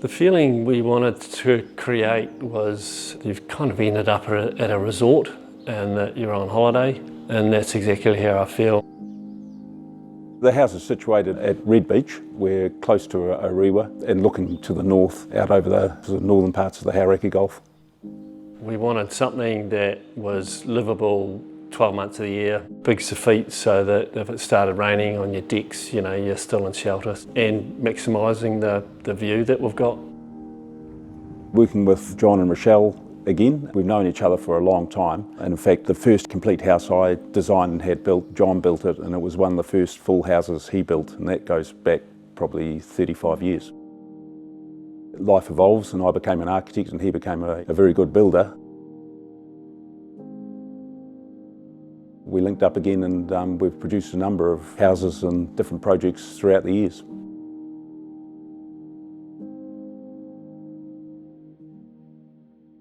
The feeling we wanted to create was you've kind of ended up at a resort and that you're on holiday, and that's exactly how I feel. The house is situated at Red Beach. We're close to Orewa and looking to the north out over the sort of northern parts of the Hauraki Gulf. We wanted something that was livable 12 months of the year, big soffits so that if it started raining on your decks, you're still in shelter, and maximising the view that we've got. Working with John and Rochelle again, we've known each other for a long time, and in fact the first complete house I designed and had built, John built it, and it was one of the first full houses he built, and that goes back probably 35 years. Life evolves and I became an architect and he became a very good builder. We linked up again and we've produced a number of houses and different projects throughout the years.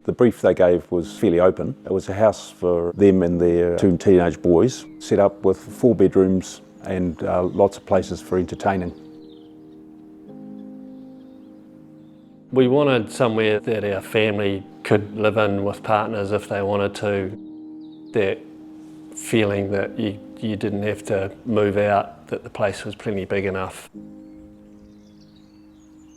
The brief they gave was fairly open. It was a house for them and their 2 teenage boys, set up with 4 bedrooms and lots of places for entertaining. We wanted somewhere that our family could live in with partners if they wanted to. That feeling that you didn't have to move out, that the place was plenty big enough.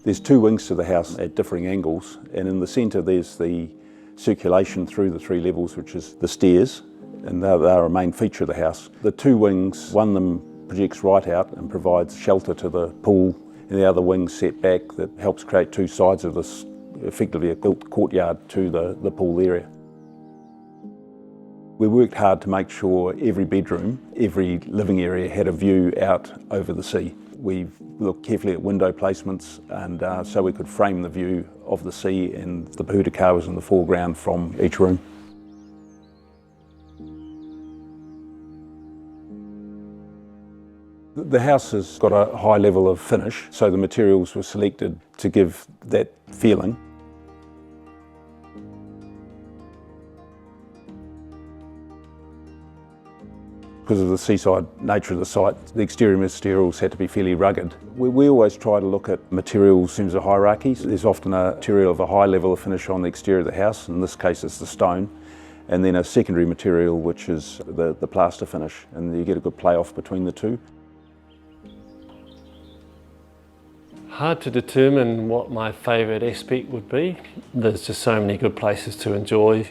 There's 2 wings to the house at differing angles, and in the centre there's the circulation through the 3 levels, which is the stairs, and they're a main feature of the house. The 2 wings, one of them projects right out and provides shelter to the pool, and the other wing set back that helps create 2 sides of this, effectively a built courtyard to the pool area. We worked hard to make sure every bedroom, every living area had a view out over the sea. We've looked carefully at window placements, and so we could frame the view of the sea, and the Pahutaka was in the foreground from each room. The house has got a high level of finish, so the materials were selected to give that feeling. Because of the seaside nature of the site, the exterior materials had to be fairly rugged. We always try to look at materials in terms of hierarchies. There's often a material of a high level of finish on the exterior of the house, in this case it's the stone, and then a secondary material which is the plaster finish, and you get a good play-off between the 2. Hard to determine what my favourite aspect would be. There's just so many good places to enjoy.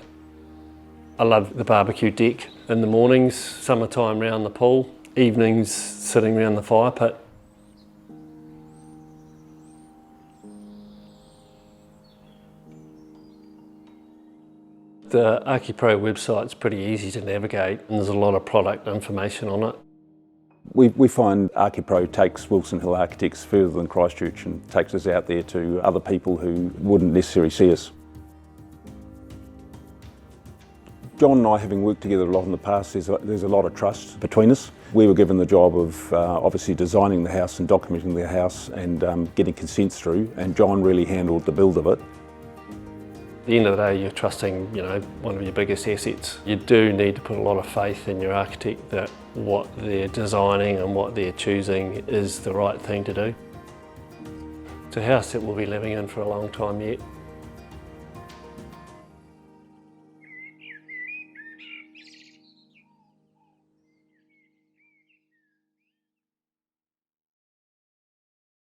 I love the barbecue deck in the mornings, summertime round the pool, evenings sitting around the fire pit. The ArchiPro website's pretty easy to navigate, and there's a lot of product information on it. We find ArchiPro takes Wilson Hill Architects further than Christchurch and takes us out there to other people who wouldn't necessarily see us. John and I, having worked together a lot in the past, there's a lot of trust between us. We were given the job of obviously designing the house and documenting the house and getting consents through, and John really handled the build of it. At the end of the day, you're trusting, one of your biggest assets. You do need to put a lot of faith in your architect that what they're designing and what they're choosing is the right thing to do. It's a house that we'll be living in for a long time yet.